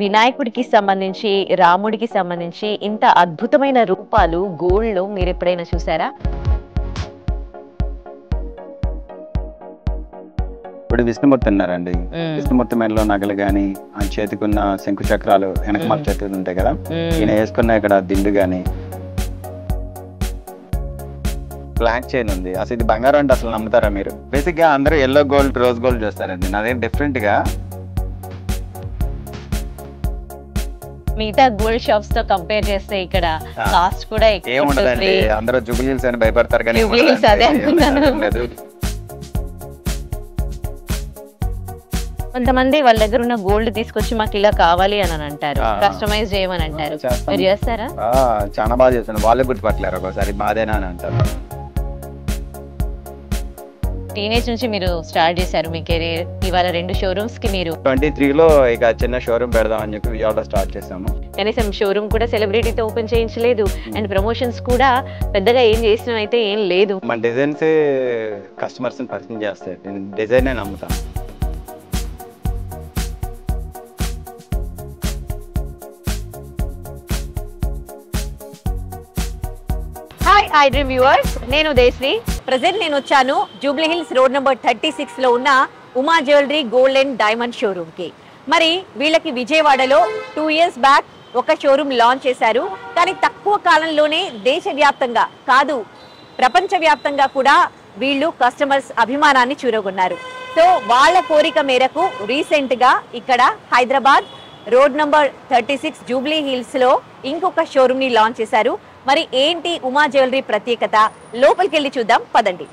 వినాయకుడికి సంబంధించి, రాముడికి సంబంధించి ఇంత అద్భుతమైన రూపాలు గోల్డ్‌లో మీరెప్పుడైనా చూసారా? ఇప్పుడు విష్ణుమూర్తి ఉన్నారండి. హ్మ్. విష్ణుమూర్తి మెడలో నగలు గాని, ఆయన చేతికున్న శంకు చక్రాలు వెనకమాల హ్మ్. చేతులు ఉంటాయి కదా, హ్మ్. ఈయన వేసుకున్న ఇక్కడ దిండు గాని, బ్లాక్ చైన్ ఉంది. అసలు ఇది బంగారం అంటే అసలు నమ్ముతారా మీరు? బేసిక్ గా అందరూ ఎల్లో గోల్డ్, రోజ్ గోల్డ్ చూస్తారండి. నాదేం డిఫరెంట్ గా మిగతా గోల్డ్ షాప్స్ తో కంపేర్ చేస్తే ఇక్కడ కాస్ట్ కూడా ఎక్కువ ఏముండదండి. అందరూ జుబిలీస్ అని భయపడతారు కానీ జూబ్లీ హిల్స్ అదే అనుకున్నాను. లేదు. కొంతమంది వాళ్ళ దగ్గర ఉన్న గోల్డ్ తీసుకొచ్చి మాకు ఇలా కావాలి అని అంటారు, ఆ. కస్టమైజ్ చేయమని అంటారు. చేస్తాం. మీరు చేస్తారా? చాలా బాగా చేస్తాను. వాళ్ళే గుర్తుపట్టలేరు ఒకసారి మాదేనా అని అంటారు. టీనేజ్ నుంచి మీరు స్టార్ట్ చేశారు మీ కెరీర్. ఇవాళ 2 షోరూమ్స్ కి మీరు 23లో ఇక చిన్న షోరూమ్ పెడదామని చెప్పి విజయవాడలో స్టార్ట్ చేసాము. కనీసం షోరూమ్ కూడా సెలబ్రిటీతో ఓపెన్ చేయించలేదు, అండ్ ప్రమోషన్స్ కూడా పెద్దగా ఏం చేసిన అయితే ఏం లేదు. మన డిజైన్స్ కస్టమర్స్ పరిచయం చేస్తాయి. నేను డిజైన్ నమ్ముతాను. హాయ్ ఐ డ్రీమ్ వ్యూవర్స్, నేను దేశ్రీ. ప్రెసెంట్ నేను వచ్చాను జూబ్లీ హిల్స్ రోడ్ నెంబర్ 36 లో ఉన్న Uma jewellery gold and diamond showroom కి. మరి వీళ్ళకి విజయవాడలో 2 ఇయర్స్ బ్యాక్ ఒక షోరూమ్ లాంచ్ చేశారు. కానీ తక్కువ కాలంలోనే దేశవ్యాప్తంగా కాదు, ప్రపంచవ్యాప్తంగా కూడా వీళ్ళు కస్టమర్స్ అభిమానాన్ని చూరగొన్నారు. సో వాళ్ళ కోరిక మేరకు రీసెంట్ గా ఇక్కడ Hyderabad road number 36 Jubilee hills లో ఇంకొక షోరూమ్ ని లాంచ్ చేశారు. మరి ఏంటి ఉమా జ్యువెలరీ ప్రత్యేకత? లోపలికి వెళ్ళి చూద్దాం పదండి.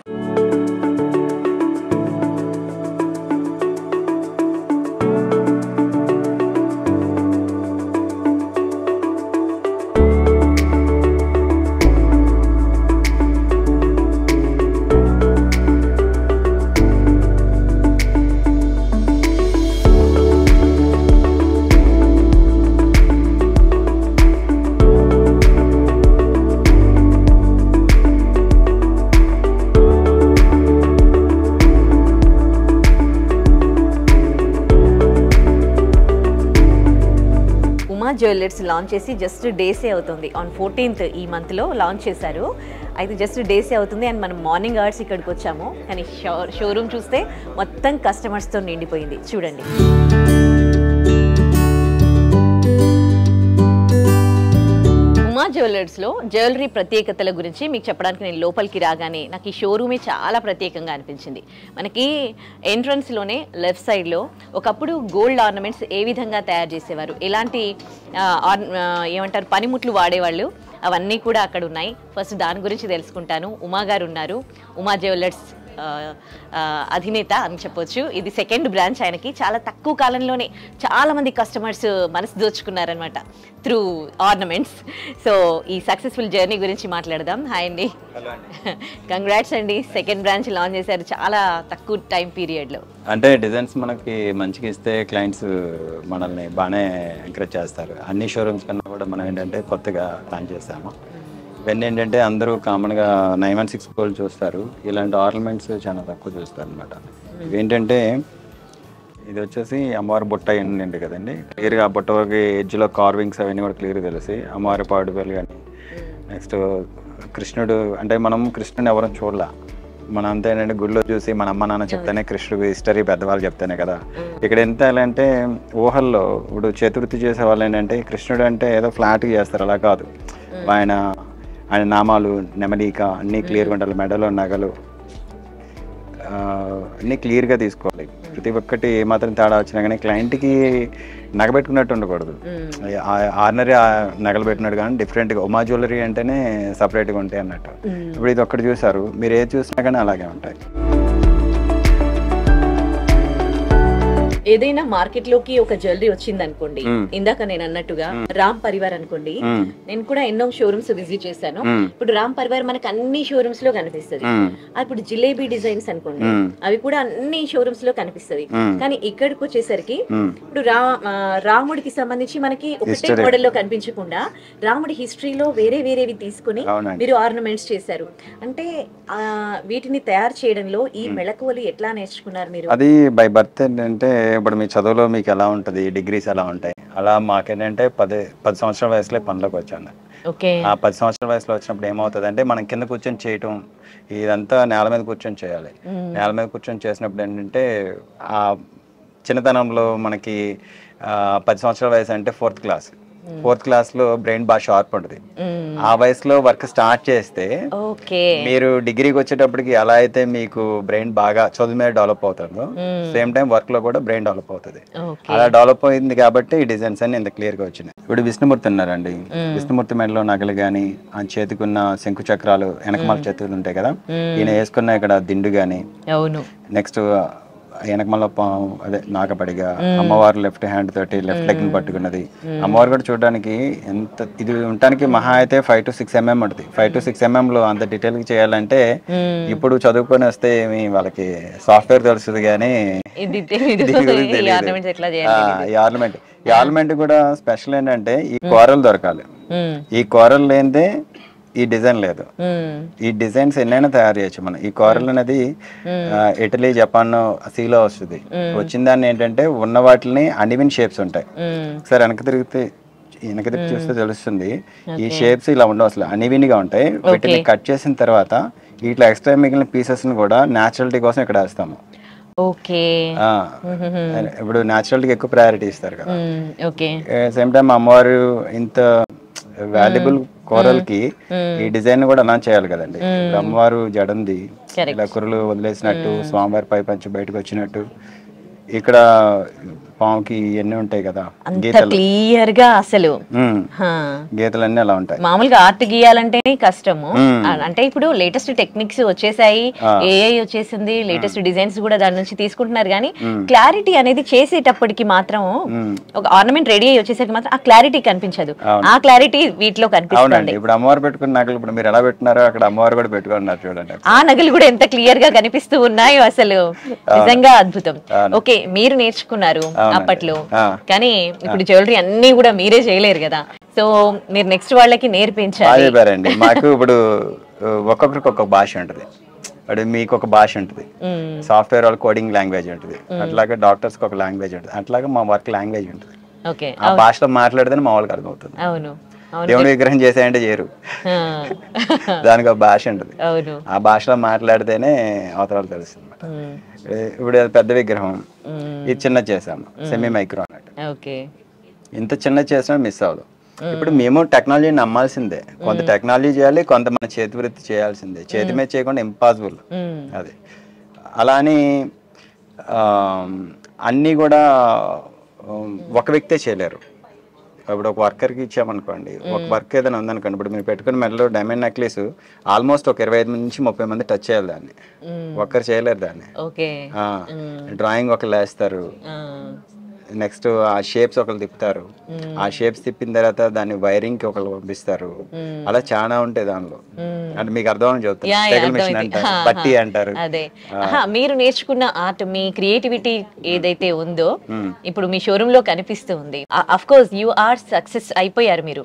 ఉమా జ్యువెలర్స్ లాంచ్ చేసి జస్ట్ డేసే అవుతుంది. ఆన్ 14th ఈ మంత్లో లాంచ్ చేశారు. అయితే జస్ట్ డేసే అవుతుంది అండ్ మనం మార్నింగ్ అవర్స్ ఇక్కడికి వచ్చాము. కానీ షోరూమ్ చూస్తే మొత్తం కస్టమర్స్తో నిండిపోయింది. చూడండి. ఉమా జ్యువెలర్స్లో జ్యువెలరీ ప్రత్యేకతల గురించి మీకు చెప్పడానికి నేను లోపలికి రాగానే నాకు ఈ షోరూమే చాలా ప్రత్యేకంగా అనిపించింది. మనకి ఎంట్రన్స్లోనే లెఫ్ట్ సైడ్లో ఒకప్పుడు గోల్డ్ ఆర్నమెంట్స్ ఏ విధంగా తయారు చేసేవారు, ఎలాంటి ఏమంటారు పనిముట్లు వాడేవాళ్ళు, అవన్నీ కూడా అక్కడ ఉన్నాయి. ఫస్ట్ దాని గురించి తెలుసుకుంటాను. ఉమా గారు ఉన్నారు, ఉమా జ్యువెలర్స్ అధినేత అని చెప్పొచ్చు. ఇది 2nd బ్రాంచ్. ఆయనకి చాలా తక్కువ కాలంలోనే చాలా మంది కస్టమర్స్ మనసు దోచుకున్నారనమాట త్రూ ఆర్నమెంట్స్. సో ఈ సక్సెస్ఫుల్ జర్నీ గురించి మాట్లాడదాం. హాయ్ అండి, కంగ్రాట్స్ అండి. 2nd బ్రాంచ్ లాంచ్ చేశారు చాలా తక్కువ టైం పీరియడ్లో. అంటే డిజైన్స్ మనకి మంచిగా ఇస్తే క్లయింట్స్ మనల్ని బాగానే ఎంకరేజ్ చేస్తారు. అన్ని షోరూమ్స్ కన్నా కూడా మనం ఏంటంటే కొత్తగా ప్లాన్ చేస్తాము. ఇవన్నీ ఏంటంటే అందరూ కామన్గా 916 గోల్డ్ చూస్తారు, ఇలాంటి ఆర్నమెంట్స్ చాలా తక్కువ చూస్తారు అనమాట. ఇవేంటంటే ఇది వచ్చేసి అమ్మవారి బుట్ట ఏంటంటే కదండి, క్లియర్గా బుట్ట వరకు ఎడ్జ్లో కార్వింగ్స్ అవన్నీ కూడా క్లియర్గా తెలిసి అమ్మవారి పాడుపల్లి కానీ, నెక్స్ట్ కృష్ణుడు అంటే మనం కృష్ణుని ఎవరైనా చూడలే, మన అంతా ఏంటంటే గుడిలో చూసి మన అమ్మ నాన్న చెప్తేనే కృష్ణుడు హిస్టరీ పెద్దవాళ్ళు చెప్తేనే కదా. ఇక్కడ ఎంత ఎలా అంటే ఊహల్లో ఇప్పుడు చతుర్థి చేసే వాళ్ళు ఏంటంటే కృష్ణుడు అంటే ఏదో ఫ్లాట్గా చేస్తారు, అలా కాదు. ఆయన నామాలు నెమలిక అన్నీ క్లియర్గా ఉండాలి, మెడలో నగలు అన్నీ క్లియర్గా తీసుకోవాలి. ప్రతి ఒక్కటి ఏమాత్రం తేడా వచ్చినా కానీ క్లయింట్కి నగబెట్టుకున్నట్టు ఉండకూడదు. ఆర్డినరీ నగలు పెట్టినట్టు కానీ డిఫరెంట్గా ఉమా జ్యువెలరీ అంటేనే సపరేట్గా ఉంటాయి అన్నట్టు. ఇప్పుడు ఇది ఒక్కటి చూసారు, మీరు ఏది చూసినా కానీ అలాగే ఉంటాయి. ఏదైనా మార్కెట్ లోకి ఒక జ్యువెలరీ వచ్చింది అనుకోండి, ఇందాక నేను అన్నట్టుగా రామ్ పరివార్ అనుకోండి, నేను కూడా ఎన్నో షోరూమ్స్ విజిట్ చేశాను. ఇప్పుడు రామ్ పరివార్ మనకి అన్ని షోరూమ్స్ లో కనిపిస్తుంది. ఇప్పుడు జిలేబీ డిజైన్స్ అనుకోండి, అవి కూడా అన్ని షోరూమ్స్ లో కనిపిస్తుంది. కానీ ఇక్కడికి వచ్చేసరికి ఇప్పుడు రాముడికి సంబంధించి మనకి ఒకటే మోడల్ లో కనిపించకుండా రాముడి హిస్టరీలో వేరే వేరేవి తీసుకుని మీరు ఆర్నమెంట్స్ చేశారు. అంటే వీటిని తయారు చేయడంలో ఈ మెళకువలు ఎట్లా నేర్చుకున్నారు మీరు? అది బై బర్త్ ఏంటంటే ఇప్పుడు మీ చదువులో మీకు ఎలా ఉంటుంది, డిగ్రీస్ ఎలా ఉంటాయి, అలా మాకేంటంటే 10 సంవత్సరాల వయసులో పనిలోకి వచ్చాను. ఆ 10 సంవత్సరాల వయసులో వచ్చినప్పుడు ఏమవుతుంది అంటే మనం కింద కూర్చొని చేయటం, ఇదంతా నేల మీద కూర్చొని చేయాలి. నేల మీద కూర్చొని చేసినప్పుడు ఏంటంటే ఆ చిన్నతనంలో మనకి 10 సంవత్సరాల వయసు అంటే 4th క్లాస్లో బ్రెయిన్ బాగా షార్ప్ ఉంటుంది. ఆ వయసులో వర్క్ స్టార్ట్ చేస్తే మీరు డిగ్రీకి వచ్చేటప్పటికి ఎలా అయితే మీకు బ్రెయిన్ బాగా చదువు మీద డెవలప్ అవుతుందో సేమ్ టైం వర్క్ లో కూడా బ్రెయిన్ డెవలప్ అవుతుంది. అలా డెవలప్ అయింది కాబట్టి ఈ డిజైన్స్ అన్ని ఇంత క్లియర్ గా వచ్చినాయి. ఇప్పుడు విష్ణుమూర్తి ఉన్నారండి, విష్ణుమూర్తి మెడలో నగలు గాని, ఆ చేతికున్న శంకు చక్రాలు వెనకమాల చేతులు ఉంటాయి కదా, ఈయన వేసుకున్న ఇక్కడ దిండు గాని, నెక్స్ట్ వెనకమల్ల అదే నాగపడిగా, అమ్మవారు లెఫ్ట్ హ్యాండ్ తోటి లెఫ్ట్ లెగ్ పట్టుకున్నది. అమ్మవారు కూడా చూడడానికి ఎంత ఇది ఉండటానికి మహా అయితే 5 to 6 mm ఉంటుంది. 5 to 6 mm లో అంత డీటెయిల్ గా చేయాలంటే ఇప్పుడు చదువుకొని వస్తే ఏమి వాళ్ళకి సాఫ్ట్వేర్ తెలుస్తుంది కానీ ఈ ఆర్నమెంట్ కూడా స్పెషల్ ఏంటంటే ఈ కూరలు దొరకాలి. ఈ కూరలు లేనిదే ఈ డిజైన్ లేదు. ఈ డిజైన్స్ ఎన్నైనా తయారు చేయొచ్చు మనం. ఈ కూరలు అనేది ఇటలీ, జపాన్ సీలో వస్తుంది. వచ్చిన దాన్ని ఏంటంటే ఉన్న వాటిని అన్ఈవెన్ షేప్స్ ఉంటాయి. ఒకసారి వెనక తిరిగి చూస్తే తెలుస్తుంది. ఈ షేప్స్ ఇలా ఉండవు, అసలు అన్ఈవెన్ గా ఉంటాయి. వీటిని కట్ చేసిన తర్వాత ఇట్లా ఎక్స్ట్రా మిగిలిన పీసెస్ ని కూడా న్యాచురాలిటీ కోసం ఇక్కడ వేస్తాము. ఇప్పుడు న్యాచురాలిటీకి ఎక్కువ ప్రయారిటీ ఇస్తారు కదా. సేమ్ టైం అమ్మవారు ఇంత వాల్యుబుల్ కూరలకి ఈ డిజైన్ కూడా అలా చేయాలి కదండి. అమ్మవారు జడంది ఇలా కుర్రలు వదిలేసినట్టు, స్వామివారి పై పంచి బయటకు వచ్చినట్టు, ఇక్కడ పాముకి ఎన్ని ఉంటాయి కదా క్లియర్ గా, అసలు గీతలన్నీ అలా ఉంటాయి. మామూలుగా ఆర్ట్ గీయాలంటేనే కష్టము. అంటే ఇప్పుడు లేటెస్ట్ టెక్నిక్స్ వచ్చేసాయి, ఏఐ వచ్చేసింది, లేటెస్ట్ డిజైన్స్ కూడా దాని నుంచి తీసుకుంటున్నారు. కానీ క్లారిటీ అనేది చేసేటప్పటికి మాత్రం ఒక ఆర్నమెంట్ రెడీ అయ్యి వచ్చేసరికి మాత్రం ఆ క్లారిటీ కనిపించదు. ఆ క్లారిటీ వీటిలో కనిపిస్తుంది. ఇప్పుడు అమ్మవారు పెట్టుకున్న నగలు ఇప్పుడు మీరు ఎలా పెట్టినారో అక్కడ అమ్మవారు కూడా పెట్టుకున్నారు చూడండి. ఆ నగలు కూడా ఎంత క్లియర్ గా కనిపిస్తూ ఉన్నాయో, అసలు నిజంగా అద్భుతం. ఓకే, మీరు నేర్చుకున్నారు అప్పట్లో, కానీ ఇప్పుడు జ్యువెలరీ అన్ని కూడా మీరే చేయలేరు కదా, సో మీరు నెక్స్ట్ వాళ్ళకి నేర్పించాలి. మాకు ఇప్పుడు ఒక్కొక్కరికి ఒక్కొక్క భాష ఉంటుంది. ఇప్పుడు మీకు ఒక భాష ఉంటుంది, సాఫ్ట్వేర్ వాళ్ళ కోడింగ్ లాంగ్వేజ్ ఉంటుంది, అట్లాగే డాక్టర్స్ కి ఒక లాంగ్వేజ్ ఉంటుంది, అట్లాగే మా వర్క్ లాంగ్వేజ్ ఉంటుంది. ఆ భాషలో మాట్లాడితేనే మా వాళ్ళకి అర్థమవుతుంది. దేవుని విగ్రహం చేసాయంటే చేయరు, దానికి ఒక భాష ఉంటుంది. ఆ భాషలో మాట్లాడితేనే అవతరాలు తెలుస్తుంది. ఇప్పుడు పెద్ద విగ్రహం, ఇది చిన్న చేసాము, సెమీ మైక్రో అన్నట్టు. ఇంత చిన్న చేసినా మిస్ అవ్వదు. ఇప్పుడు మేము టెక్నాలజీని నమ్మాల్సిందే. కొంత టెక్నాలజీ చేయాలి, కొంత మన చేతి వృత్తి చేయాల్సిందే. చేతి మీద చేయకుండా ఇంపాసిబుల్ అది. అలా అని అన్నీ కూడా ఒక వ్యక్తే చేయలేరు. ఇప్పుడు ఒక వర్కర్కి ఇచ్చామనుకోండి, ఒక వర్క్ ఏదైనా ఉందనుకోండి, ఇప్పుడు మీరు పెట్టుకున్న మెడలో డైమండ్ నెక్లెస్ ఆల్మోస్ట్ ఒక 25 నుంచి 30 మంది టచ్ చేయాలి దాన్ని, ఒక్కరు చేయలేరు దాన్ని. డ్రాయింగ్ ఒకళ్ళు వేస్తారు, నెక్స్ట్ ఆ షేప్స్ ఒకళ్ళు తిప్పుతారు, ఆ షేప్స్ తిప్పిన తర్వాత దాన్ని వైరింగ్ కి ఒకళ్ళు పంపిస్తారు. అలా చాలా ఉంటాయి దానిలో. అంటే మీకు అర్థం చెప్తారు, పట్టి అంటారు. అదే మీరు నేర్చుకున్న ఆర్ట్, మీ క్రియేటివిటీ ఏదైతే ఉందో ఇప్పుడు మీ షోరూమ్ లో కనిపిస్తూ ఉంది. Of course you are success అయిపోయారు మీరు,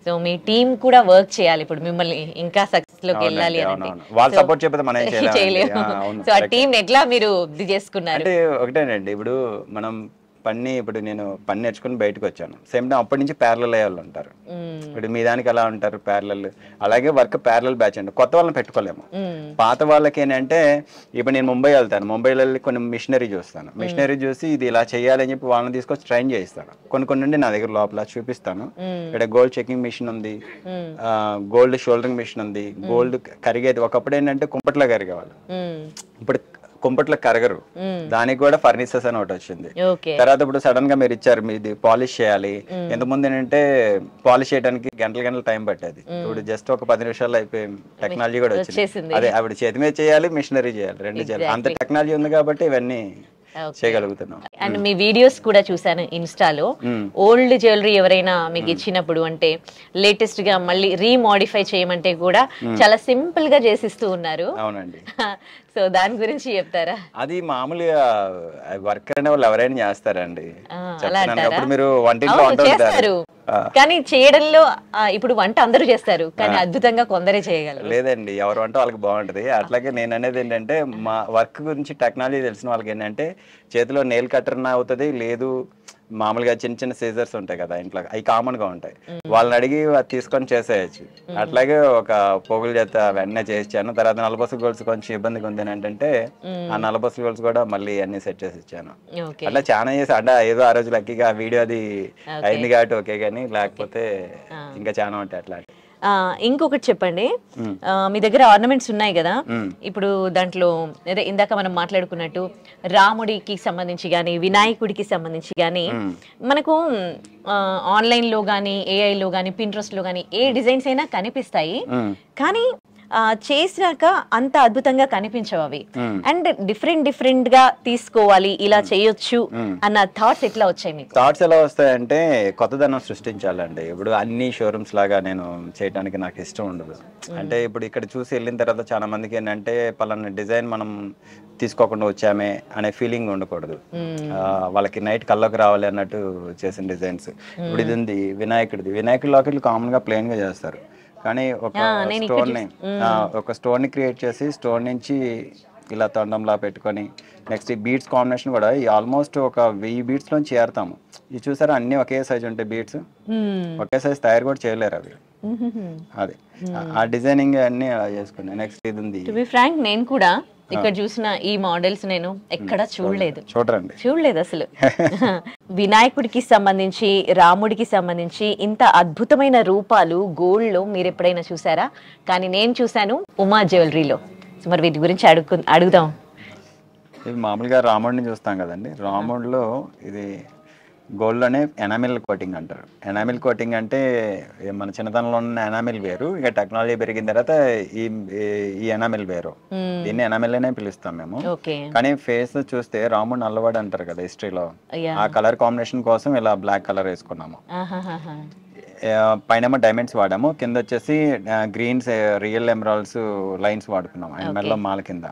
సో మీ టీమ్ కూడా వర్క్ చేయాలి ఇప్పుడు మిమ్మల్ని ఇంకా సక్సెస్ లోకి వెళ్ళాలి అంటే. వాళ్ళు సపోర్ట్ చెప్పితే మనం చేయలేము. సో ఆ టీమ్ ఎట్లా మీరు ఇది చేసుకున్నారు? అంటే ఒకటేనండి, ఇప్పుడు మనం ఇప్పుడు నేను పని నేర్చుకుని బయటకు వచ్చాను. సేమ్ టైం అప్పటి నుంచి ప్యారలల్ అయ్యే వాళ్ళు ఉంటారు. ఇప్పుడు మీ దానికి ఎలా ఉంటారు ప్యారలల్, అలాగే వర్క్ ప్యారలల్ బ్యాచ్ అండి. కొత్త వాళ్ళని పెట్టుకోలేము. పాత వాళ్ళకి ఏంటంటే ఇప్పుడు నేను ముంబై వెళ్తాను, ముంబైలో వెళ్ళి కొన్ని మిషనరీ చూస్తాను, మిషనరీ చూసి ఇది ఇలా చేయాలి అని చెప్పి వాళ్ళని తీసుకొచ్చి ట్రైన్ చేయిస్తాను. కొన్ని నుండి నా దగ్గర లోపల చూపిస్తాను. ఇక్కడ గోల్డ్ చెకింగ్ మిషన్ ఉంది, గోల్డ్ షోల్డరింగ్ మిషన్ ఉంది, గోల్డ్ కరిగేది. ఒకప్పుడు ఏంటంటే కుంపట్లో కరిగేవాళ్ళు, ఇప్పుడు కుంపట్లో కరగరు. దానికి కూడా ఫర్నిచర్స్ అని ఒకటి వచ్చింది. తర్వాత ఇప్పుడు సడన్ గా మీరు ఇచ్చారు, మీది పాలిష్ చేయాలి. ఎంతమంది ఏంటంటే పాలిష్ చేయడానికి గంటల టైం పట్టేది, ఇప్పుడు జస్ట్ ఒక 10 నిమిషాల్లో అయిపోయి టెక్నాలజీ కూడా వచ్చింది. అదే అప్పుడు చేతి మీద చేయాలి, మిషనరీ చేయాలి, రెండు చేయాలి. అంత టెక్నాలజీ ఉంది కాబట్టి ఇవన్నీ చేయగలుగుతున్నాం. అండ్ మీ వీడియోస్ కూడా చూసాను ఇన్స్టాలో. ఓల్డ్ జ్యువెలరీ ఎవరైనా మీకు ఇచ్చినప్పుడు అంటే లేటెస్ట్ గా మళ్ళీ రీమోడిఫై చేయమంటే కూడా చాలా సింపుల్ గా చేసిస్తూ ఉన్నారు. అవునండి. సో దాని గురించి చెప్తారా? అది మామూలుగా వర్క్ అనే వాళ్ళు ఎవరైనా చేస్తారండి. అప్పుడు మీరు వంటింట్లో కానీ చేయడంలో ఇప్పుడు వంట అందరూ చేస్తారు, కానీ అద్భుతంగా కొందరే చేయగలరు. లేదండి, ఎవరు వంట వాళ్ళకి బాగుంటది. అట్లాగే నేను అనేది ఏంటంటే మా వర్క్ గురించి టెక్నాలజీ తెలిసిన వాళ్ళకి ఏంటంటే చేతిలో నెయిల్ కట్టర్ అవుతుంది, లేదు మామూలుగా చిన్న చిన్న సీజర్స్ ఉంటాయి కదా ఇంట్లో, అవి కామన్ గా ఉంటాయి, వాళ్ళని అడిగి అది తీసుకొని చేసేయచ్చు. అట్లాగే ఒక పోగుల చేత వెంటనే చేయించాను. తర్వాత నలబస్సు గోల్స్ కొంచెం ఇబ్బందిగా ఉంది ఏంటంటే ఆ నలబస్సు గోల్స్ కూడా మళ్ళీ అన్ని సెట్ చేసి ఇచ్చాను. అట్లా చాలా చేసి అంటే ఏదో ఆ రోజు లక్కీగా వీడియో అది అయింది కాబట్టి ఓకే, కానీ లేకపోతే ఇంకా చాలా ఉంటాయి అట్లా. ఇంకొకటి చెప్పండి, మీ దగ్గర ఆర్నమెంట్స్ ఉన్నాయి కదా, ఇప్పుడు దాంట్లో అదే ఇందాక మనం మాట్లాడుకున్నట్టు రాముడికి సంబంధించి కానీ వినాయకుడికి సంబంధించి కానీ మనకు ఆన్లైన్ లో కానీ ఏఐ లో కానీ పింట్రెస్ట్ లో కానీ ఏ డిజైన్స్ అయినా కనిపిస్తాయి, కానీ చేసినాక అంత అద్భుతంగా కనిపించవు అవి. అండ్ డిఫరెంట్ గా తీసుకోవాలి, ఇలా చేయొచ్చు అన్న థాట్స్ ఎట్లా వచ్చాయి మీకు? థాట్స్ ఎలా వస్తాయంటే కొత్తదనం సృష్టించాలండి. ఇప్పుడు అన్ని షోరూమ్స్ లాగా నేను చేయడానికి నాకు ఇష్టం ఉండదు. అంటే ఇప్పుడు ఇక్కడ చూసి వెళ్ళిన తర్వాత చాలా మందికి ఏంటంటే పలానా డిజైన్ మనం తీసుకోకుండా వచ్చామే అనే ఫీలింగ్ ఉండకూడదు. వాళ్ళకి నైట్ కళ్ళకు రావాలి అన్నట్టు చేసిన డిజైన్స్. ఇప్పుడు ఇది ఉంది వినాయకుడిది, వినాయకుడి లాకెట్లు కామన్ గా ప్లెయిన్ గా చేస్తారు, కానీ ఒక స్టోన్ ని క్రియేట్ చేసి స్టోన్ నుంచి ఇలా తొండంలా పెట్టుకొని నెక్స్ట్ ఈ బీడ్స్ కాంబినేషన్ కూడా ఆల్మోస్ట్ ఒక 1000 బీడ్స్ లో చేరుతాము. ఇది చూసారా, అన్ని ఒకే సైజ్ ఉంటాయి బీడ్స్, ఒకే సైజ్ తయారు కూడా చేయలేరు అవి. అది ఆ డిజైనింగ్ అన్ని అలా చేసుకున్నాయి. నెక్స్ట్ ఇది ఉంది, టు బి ఫ్రాంక్ నేను కూడా ఇక్కడ చూసిన ఈ మోడల్స్ నేను ఎక్కడ చూడలేదు అసలు. వినాయకుడికి సంబంధించి రాముడికి సంబంధించి ఇంత అద్భుతమైన రూపాలు గోల్డ్ లో మీరు ఎప్పుడైనా చూసారా? కానీ నేను చూసాను ఉమా జ్యువెలరీలో. మరి వీటి గురించి అడుగుదాం. ఇది మామూలుగా రాముడిని చూస్తాం కదండి, రాముడిలో ఇది గోల్డ్లోనే ఎనామిల్ కోటింగ్ అంటారు. ఎనామిల్ కోటింగ్ అంటే మన చిన్నతనంలో ఉన్న ఎనామిల్ వేరు, ఇక టెక్నాలజీ పెరిగిన తర్వాత ఈ ఎనామిల్ వేరు. దీన్ని ఎనామిల్ అనే పిలుస్తాం మేము. కానీ ఫేస్ చూస్తే రాముడు నల్లవాడు అంటారు కదా హిస్టరీలో, ఆ కలర్ కాంబినేషన్ కోసం ఇలా బ్లాక్ కలర్ వేసుకున్నాము. పైన డైమండ్స్ వాడాము, కింద వచ్చేసి గ్రీన్స్ రియల్ ఎమరాల్డ్స్ లైన్స్ వాడుకున్నాం అండ్ మెల్ల మాల కింద.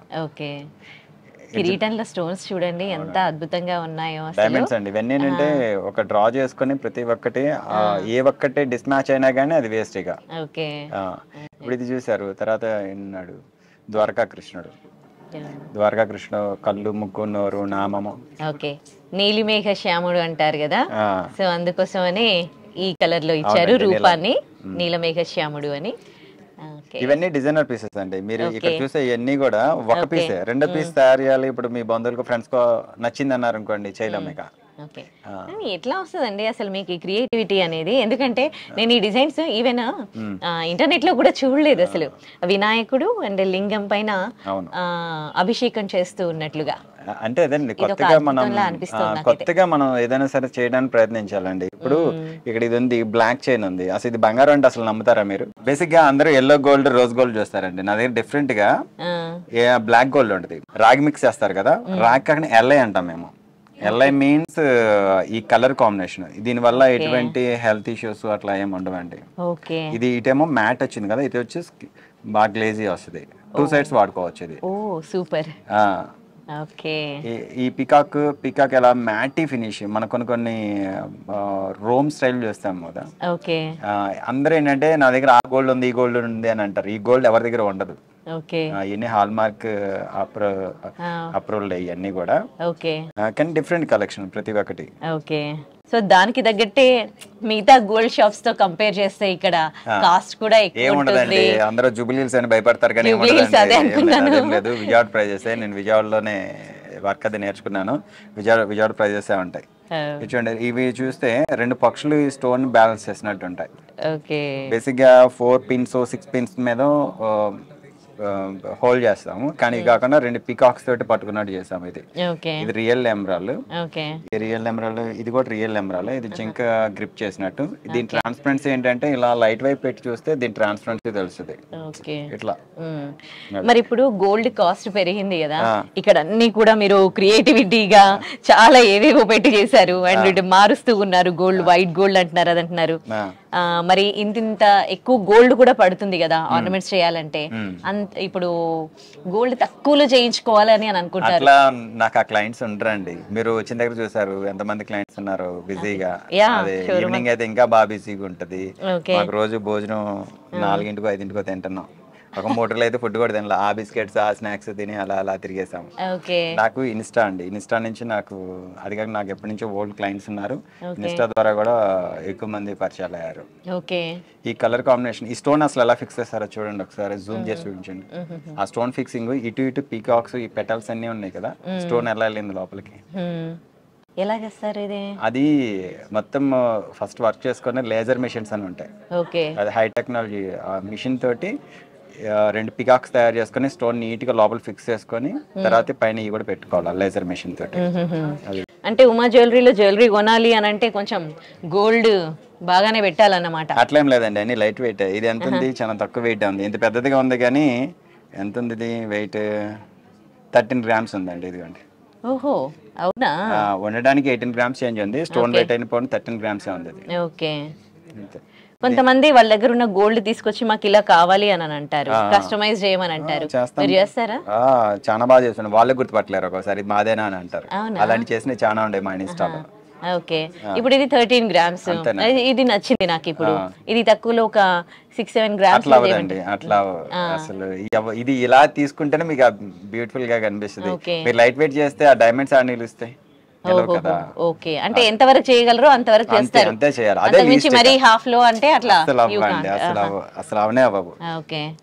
కిరీటంలో స్టోన్స్ చూడండి ఎంత అద్భుతంగా ఉన్నాయో. డైమండ్స్ అండి ఇవన్నీ ఏంటంటే ఒక డ్రా చేసుకుని ప్రతి ఒక్కటి ఏ ఒక్కటి డిస్మ్యాచ్ అయినా గానీ అది వేస్ట్ ఇక. ఇప్పుడు ఇది చూసారు. తర్వాత ఎన్నాడు ద్వారకా కృష్ణుడు, ద్వారకా కృష్ణ కళ్ళు ముక్కు నోరు నామము. ఓకే, నీలిమేఘ శ్యాముడు అంటారు కదా, సో అందుకోసమని ఈ కలర్ లో ఇచ్చారు రూపాన్ని, నీలమేఘ శ్యాముడు అని. ఇవన్నీ డిజైనర్ పీసెస్ అండి. మీరు ఇక్కడ చూసే ఇవన్నీ కూడా ఒక పీసే, రెండో పీస్ తయారు చేయాలి. ఇప్పుడు మీ బంధువులకు ఫ్రెండ్స్ కో నచ్చింది అన్నారు అనుకోండి, చేయలేము ఇక. ఎట్లా వస్తుందండి అసలు మీకు ఈ క్రియేటివిటీ అనేది? ఎందుకంటే నేను ఈ డిజైన్స్ ఈవెన్ ఇంటర్నెట్ లో కూడా చూడలేదు అసలు. వినాయకుడు అండ్ లింగం పైన అభిషేకం చేస్తూ ఉన్నట్లుగా. అంటే అదండి కొత్తగా మనం ఏదైనా సరే చేయడానికి ప్రయత్నించాలండి. ఇప్పుడు ఇక్కడ ఇది ఉంది, బ్లాక్ చైన్ ఉంది. అసలు ఇది బంగారం అంటే అసలు నమ్ముతారా మీరు? బేసిక్ గా అందరూ ఎల్లో గోల్డ్ రోజ్ గోల్డ్ చూస్తారండి. నా దగ్గర డిఫరెంట్ గా బ్లాక్ గోల్డ్ ఉంటుంది. రాగి మిక్స్ చేస్తారు కదా, రాగి కాకుండా ఎల్ఐ అంటాం మేము. ఎల్ఐ మీన్స్ ఈ కలర్ కాంబినేషన్. దీని వల్ల ఎటువంటి హెల్త్ ఇష్యూస్ అట్లా ఏమి ఉండవండి. ఇది ఇటేమో మ్యాట్ వచ్చింది కదా, ఇది వచ్చి బాగా గ్లేజీ వస్తుంది. 2 సైడ్స్ వాడుకోవచ్చు ఇది. సూపర్. ఈ పికాక్ ఎలా మ్యాటీ ఫినిష్ మన కొన్ని రోమ్ స్టైల్ చేస్తాం కదా. అందరూ ఏంటంటే నా దగ్గర ఆ గోల్డ్ ఉంది ఈ గోల్డ్ ఉంది అని అంటారు. ఈ గోల్డ్ ఎవరి దగ్గర ఉండదు. ఇవన్నీ హాల్ మార్క్ అప్రూవ్డ్ ఇవన్నీ కూడా, కానీ డిఫరెంట్ కలెక్షన్ ప్రతి ఒక్కటి. సో దానికి తగ్గట్టే మిగతా గోల్డ్ షాప్స్ తో కంపేర్ చేస్తే ఇక్కడ కాస్ట్ కూడా ఎక్కువ ఉండదండి. అందరూ జూబిలీస్ అని భయపడతారు కానీ లేదు. విజయవాడ ప్రైజెస్, నేను విజయవాడలోనే వర్క్ అది నేర్చుకున్నాను. విజయవాడ ప్రైజెస్ ఉంటాయి. చూడండి, ఇవి చూస్తే 2 పక్షులు ఈ స్టోన్ బ్యాలెన్స్ చేసినట్టు ఉంటాయి. బేసిక్ గా 4 పిన్స్ 6 పిన్స్ మీద హోల్డ్ చేస్తాము, కానీ ఇది కాకుండా 2 పికాక్స్ తోటి పట్టుకున్నట్టు చేస్తాము. ఇది రియల్ ఎమరాల్డ్, ఇది కూడా రియల్ ఎమరాల్డ్. ఇది జింక గ్రిప్ చేసినట్టు. దీని ట్రాన్స్పరెన్సీ ఏంటంటే ఇలా లైట్ వైపు పెట్టి చూస్తే దీని ట్రాన్స్పరెన్సీ తెలుస్తుంది ఇట్లా. మరి ఇప్పుడు గోల్డ్ కాస్ట్ పెరిగింది కదా, ఇక్కడ అన్ని కూడా మీరు క్రియేటివిటీగా చాలా ఏవేవో పెట్టి చేశారు అండ్ మారుస్తూ ఉన్నారు. గోల్డ్ వైట్ గోల్డ్ అంటున్నారు, అది అంటున్నారు. మరి ఇంత ఎక్కువ గోల్డ్ కూడా పడుతుంది కదా ఆర్నమెంట్స్ చేయాలంటే. అంత ఇప్పుడు గోల్డ్ తక్కువలో చేయించుకోవాలని అని అనుకుంటారు. అట్లా నాకు ఆ క్లయింట్స్ ఉండరండి. మీరు వచ్చిన దగ్గర చూసారు ఎంతమంది క్లయింట్స్ ఉన్నారు బిజీగా. అదే ఈవినింగ్ అయితే ఇంకా బాగా బిజీగా ఉంటది. మాకు రోజు భోజనం 4 5 తింటున్నాం. ఒక మూటలో అయితే ఫుడ్ కూడా తినాలి. ఆ బిస్కెట్స్ ఆ స్నాక్స్ తిని అలా అలా తిరిగేసాము. నాకు ఇన్స్టా నుంచి నాకు అది కాక నాకు ఎప్పటి నుంచో ఓల్డ్ క్లయింట్స్ ఉన్నారు. ఇన్స్టా ద్వారా కూడా ఎక్కువ మంది పరిచయాలు అయ్యారు. ఈ కలర్ కాంబినేషన్, ఈ స్టోన్ అసలు ఎలా ఫిక్స్ చేస్తారో చూడండి ఒకసారి, జూమ్ చేసి చూపించండి. ఆ స్టోన్ ఫిక్సింగ్ ఇటు పీకాక్స్, ఈ పెటల్స్ అన్ని ఉన్నాయి కదా, స్టోన్ ఎలా వెళ్ళింది లోపలికి, ఎలా చేస్తారు ఇది? అది మొత్తం ఫస్ట్ వర్క్ చేసుకునే లేజర్ మిషన్స్ అని ఉంటాయి. అది హై టెక్నాలజీ మిషన్ తోటి 2 పికాక్స్ తయారు చేసుకుని స్టోన్ నీట్ గా లోపల ఫిక్స్ చేసుకొని తర్వాత పైన ఇవి కూడా పెట్టుకోవాలి లేజర్ మిషన్ తోటి. అంటే ఉమా జ్యువెలరీ కొనాలి అని అంటే కొంచెం గోల్డ్ బాగానే పెట్టాలన్నమాట. అట్లేం లేదండి, అన్ని లైట్ వెయిట్. ఇది ఎంత ఉంది, చాలా తక్కువ వెయిట్ ఉంది. ఇంత పెద్దదిగా ఉంది కానీ ఎంత ఉంది ఇది వెయిట్? 13 గ్రామ్స్ ఉందండి. ఇదిగోండి. ఓహో, అవునా? ఉండడానికి 18 గ్రామ్స్ చేంజ్ ఉంది. స్టోన్ వెయిట్ అయిన పోనీ 13 గ్రామ్స్ ఉంది. ఓకే. కొంతమంది వాళ్ళ దగ్గర ఉన్న గోల్డ్ తీసుకొచ్చి మాకు ఇలా కావాలి అని అంటారు, కస్టమైజ్ చేయమని అంటారు. మీరు చేస్తారా? చాలా బాగా చేస్తాను. వాళ్ళే గుర్తుపట్టలేరు ఒక్కోసారి మాదేనా అని అంటారు. అలాంటి చేసినవి చాలా ఉండే మా ఇన్స్టాలో. ఓకే. ఇప్పుడు ఇది 13 గ్రామ్స్. ఇది నచ్చింది నాకు. ఇప్పుడు ఇది తక్కువలో ఒక 6-7 గ్రామ్స్ అట్లా అవ్వదండి. అట్లా అసలు ఇది ఇలా తీసుకుంటేనే మీకు బ్యూటిఫుల్ గా కనిపిస్తుంది. మీరు లైట్ వెయిట్ చేస్తే ఆ డైమండ్స్ ఆడ నిలుస్తాయి. ఓకే, అంటే ఎంత వరకు చేయగలరో అంతవరకు చేస్తారు. అంతే చేయాలి. అదే మించి మరి హాఫ్ లో అంటే అట్లా అసలు అవనే అవ్వవు.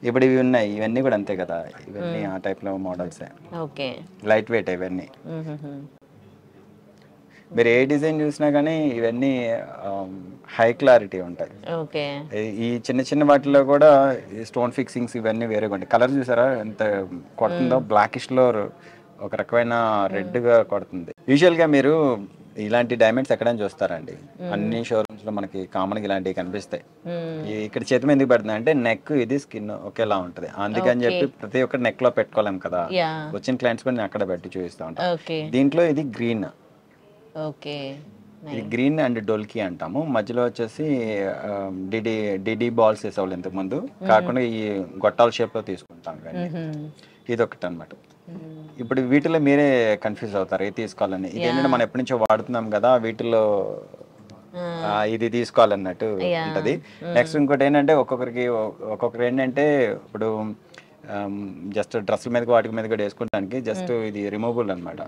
ఇప్పుడు ఇవి ఉన్నాయి, ఇవన్నీ కూడా అంతే కదా. ఇవన్నీ ఆ టైప్ లో మోడల్స్. ఓకే, లైట్ వెయిట్ ఇవన్నీ. మీరు ఏ డిజైన్ చూసినా కానీ ఇవన్నీ హై క్లారిటీ ఉంటాయి. ఈ చిన్న చిన్న వాటిలో కూడా స్టోన్ ఫిక్సింగ్స్ ఇవన్నీ వేరేగా ఉంటాయి. కలర్ చూసారా ఎంత కొడుతుందో, బ్లాకిష్ లో ఒక రకమైన రెడ్ గా కొడుతుంది. యూజువల్ గా మీరు ఇలాంటి డైమండ్స్ ఎక్కడైనా చూస్తారండి, అన్ని షోరూమ్స్ లో మనకి కామన్ గా ఇలాంటివి కనిపిస్తాయి. ఇక్కడ చేతి మీద ఎందుకు పెడుతుంది అంటే నెక్ ఇది స్కిన్ ఒకేలా ఉంటది, అందుకని చెప్పి ప్రతి ఒక్కటి నెక్ లో పెట్టుకోలేం కదా. వచ్చిన క్లయింట్స్ కూడా నేను అక్కడ పెట్టి చూపిస్తా ఉంటాను. దీంట్లో ఇది గ్రీన్, ఇది గ్రీన్ అండ్ డొల్కి అంటాము. మధ్యలో వచ్చేసి డిడి బాల్స్ వేసేవాళ్ళు ఇంతకు ముందు, కాకుండా ఈ గొట్టాల షేప్ లో తీసుకుంటాం. కానీ ఇది ఒకటి అనమాట. ఇప్పుడు వీటిలో మీరే కన్ఫ్యూజ్ అవుతారు ఏది తీసుకోవాలని. ఇది ఏంటంటే మనం ఎప్పటి నుంచో వాడుతున్నాం కదా, వీటిలో ఇది తీసుకోవాలన్నట్టు ఉంటది. నెక్స్ట్ ఇంకోటి ఏంటంటే ఒక్కొక్కరు ఏంటంటే ఇప్పుడు జస్ట్ డ్రెస్సుల మీద వాటి మీద కూడా వేసుకోవడానికి జస్ట్ ఇది రిమూవబుల్ అనమాట.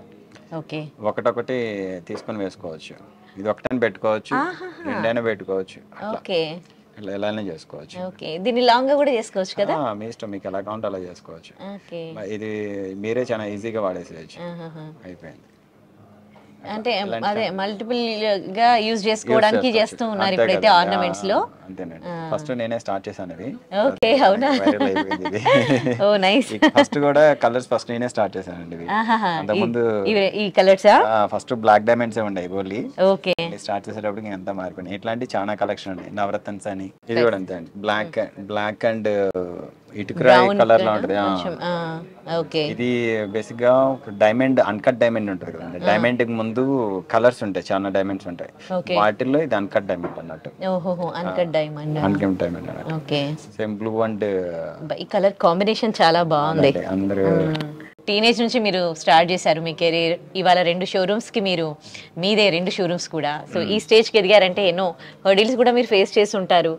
ఒకటొకటి తీసుకొని వేసుకోవచ్చు. ఇది ఒకటైనా పెట్టుకోవచ్చు, రెండైనా పెట్టుకోవచ్చు, ఎలానే చేసుకోవచ్చు. దీన్ని లాంగ్ గా కూడా చేసుకోవచ్చు కదా, మీ ఇష్టం, మీకు ఎలా కావాలంటే అలా చేసుకోవచ్చు. ఇది మీరే చాలా ఈజీగా వాడేసేయచ్చు. అయిపోయింది. అంటే అదే మల్టిపుల్ గా యూజ్ చేసుకోవడానికి చేస్తూ ఉన్నారు ఇప్పుడైతే ఆర్నమెంట్స్ లో. అంతేనండి, ఫస్ట్ నేనే స్టార్ట్ చేశాను ఇవి. ఓకే, అవునా? ఓ నైస్. ఫస్ట్ కూడా కలర్స్ ఫస్ట్ నేనే స్టార్ట్ చేశానండి ఇవి. అంతకుముందు ఈ కలర్స్ ఫస్ట్ బ్లాక్ డైమండ్స్ ఏ ఉండే ఓన్లీ. ఓకే, స్టార్ట్ చేసేటప్పుడు ఎంత మారిపోయినాయి. ఇట్లాంటి చాలా కలెక్షన్ ఉన్నాయి. నవరత్న్స్ అని ఇది కూడా అంతే అండి. బ్లాక్ అండ్ ఇటుకరాయి కలర్ లో ఉంటది. ఇది బేసిక్ గా డైమండ్, అన్కట్ డైమండ్ ఉంటుంది కదండి. డైమండ్ కి ముందు కలర్స్ ఉంటాయి, చాలా డైమండ్స్ ఉంటాయి. వాటిల్లో ఇది అన్కట్ డైమండ్ అన్నట్టు. అన్కట్ డైమండ్ అన్నట్టు. సేమ్ బ్లూ అండ్ ఈ కలర్ కాంబినేషన్ చాలా బాగుంది. అందరూ టీనేజ్ నుంచి మీరు స్టార్ట్ చేశారు మీ కెరీర్. ఇవాళ 2 షోరూమ్స్ కి మీదే 2 షోరూమ్స్ కూడా. సో ఈ స్టేజ్ కి ఎదిగారంటే ఎన్నో హర్డిల్స్ కూడా మీరు ఫేస్ చేసి ఉంటారు.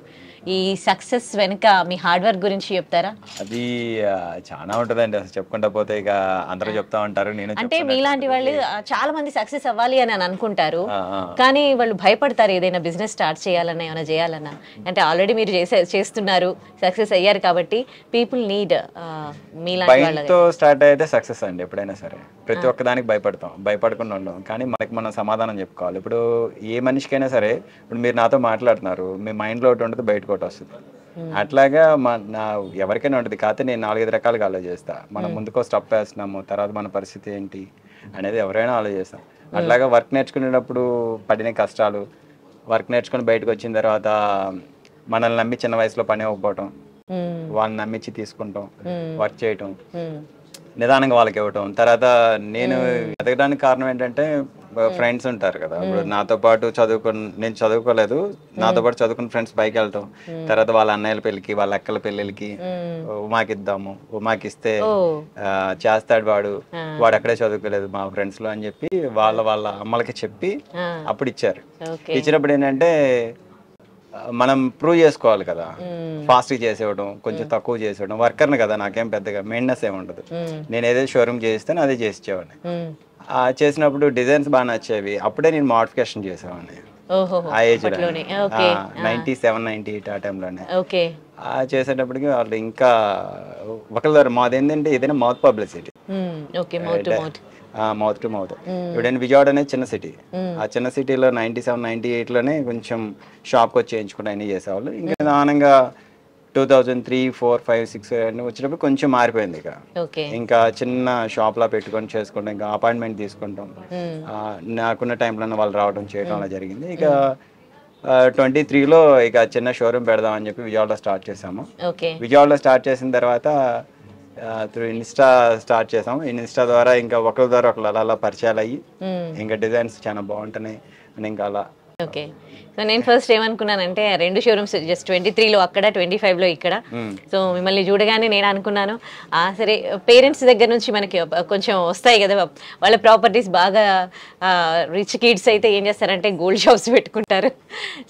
ఈ సక్సెస్ వెనుక మీ హార్డ్ వర్క్ గురించి చెప్తారా? అది చాలా ఉంటదండి, అసలు చెప్పుకుంటా పోతే ఇక అందరూ చెప్తా ఉంటారు. నేను అంటే మీలాంటి వాళ్ళు చాలా మంది సక్సెస్ అవ్వాలి అని అనుకుంటారు, కానీ వాళ్ళు భయపడతారు ఏదైనా బిజినెస్ స్టార్ట్ చేయాలన్నా ఏమైనా చేయాలన్నా. అంటే ఆల్రెడీ మీరు చేస్తున్నారు, సక్సెస్ అయ్యారు కాబట్టి పీపుల్ నీడ్ మీలాంటి వాళ్ళతో స్టార్ట్ అయితే సక్సెస్ అండి. ఎప్పుడైనా సరే ప్రతి ఒక్కదానికి భయపడకుండా ఉండడం, కానీ మనకి మనం సమాధానం చెప్పుకోవాలి. ఇప్పుడు ఏ మనిషికైనా సరే, ఇప్పుడు మీరు నాతో మాట్లాడుతున్నారు, మీ మైండ్లో ఒకటి ఉంటుంది, బయటకు ఒకటి వస్తుంది. అట్లాగా ఎవరికైనా ఉంటుంది. కాకపోతే నేను 4-5 రకాలుగా ఆలోచిస్తా. మనం ముందుకో స్టెప్ వేస్తున్నాము, తర్వాత మన పరిస్థితి ఏంటి అనేది ఎవరైనా ఆలోచిస్తాం. అట్లాగా వర్క్ నేర్చుకునేటప్పుడు పడిన కష్టాలు, వర్క్ నేర్చుకుని బయటకు వచ్చిన తర్వాత మనల్ని నమ్మి చిన్న వయసులో పని అవ్వకపోవటం, వాళ్ళని నమ్మించి తీసుకుంటాం, వర్క్ చేయటం, నిదానంగా వాళ్ళకి ఇవ్వటం. తర్వాత నేను ఎదగడానికి కారణం ఏంటంటే ఫ్రెండ్స్ ఉంటారు కదా, ఇప్పుడు నాతో పాటు నేను చదువుకోలేదు, నాతో పాటు చదువుకున్న ఫ్రెండ్స్ బైక్ వెళ్ళటం, తర్వాత వాళ్ళ అన్నయ్యల పెళ్ళికి వాళ్ళ అక్కల పెళ్ళిళ్ళకి ఉమాకిద్దాము, ఉమాకిస్తే చేస్తాడు వాడు అక్కడే చదువుకోలేదు మా ఫ్రెండ్స్ లో అని చెప్పి వాళ్ళ అమ్మలకి చెప్పి అప్పుడు ఇచ్చారు. ఇచ్చినప్పుడు ఏంటంటే మనం ప్రూవ్ చేసుకోవాలి కదా, ఫాస్ట్ చేసేవడం, కొంచెం తక్కువ చేసేవడం, వర్కర్ని కదా, నాకేం పెద్దగా మెయింటెనెన్స్ ఏమి ఉండదు, నేను ఏదైతే షోరూమ్ చేస్తాను అదే చేసేవాడిని. చేసినప్పుడు డిజైన్స్ బాగా నచ్చేవి, అప్పుడే నేను మోడిఫికేషన్ చేసేవాడిని ఆ ఏజ్ లో, 97, 98 ఆ టైంలోనే. చేసేటప్పటికి వాళ్ళు ఇంకా ఒకళ్ళ మాది ఏంటంటే ఏదైనా mouth publicity, mouth to mouth. ఇప్పుడు విజయవాడ అనేది చిన్న సిటీ, ఆ చిన్న సిటీలో 97, 98 లోనే కొంచెం షాప్కి వచ్చి చేయించుకుంటూ అన్నీ చేసేవాళ్ళు. ఇంకా నిదానంగా 2003, 4, 5, 6 వచ్చినప్పుడు కొంచెం మారిపోయింది. ఇంకా చిన్న షాప్ లా పెట్టుకొని చేసుకుంటాం, ఇంకా అపాయింట్మెంట్ తీసుకుంటాం, నాకున్న టైంలో వాళ్ళు రావడం చేయడం అలా జరిగింది. ఇక 23లో ఇక చిన్న షోరూమ్ పెడదాం అని చెప్పి విజయవాడలో స్టార్ట్ చేసాము. విజయవాడలో స్టార్ట్ చేసిన తర్వాత త్రూ ఇన్స్టా స్టార్ట్ చేసాం. ఇన్స్టా ద్వారా ఇంకా ఒకరి ద్వారా ఒకరు అలా పరిచయాలు అయ్యి ఇంకా డిజైన్స్ చాలా బాగుంటున్నాయి అని ఇంకా అలా. ఓకే, సో నేను ఫస్ట్ ఏమనుకున్నానంటే 2 షోరూమ్స్, జస్ట్ 23లో అక్కడ, 25లో ఇక్కడ. సో మిమ్మల్ని చూడగానే నేను అనుకున్నాను సరే పేరెంట్స్ దగ్గర నుంచి మనకి కొంచెం వస్తాయి కదా వాళ్ళ ప్రాపర్టీస్, బాగా రిచ్ కిడ్స్ అయితే ఏం చేస్తారంటే గోల్డ్ షాప్స్ పెట్టుకుంటారు,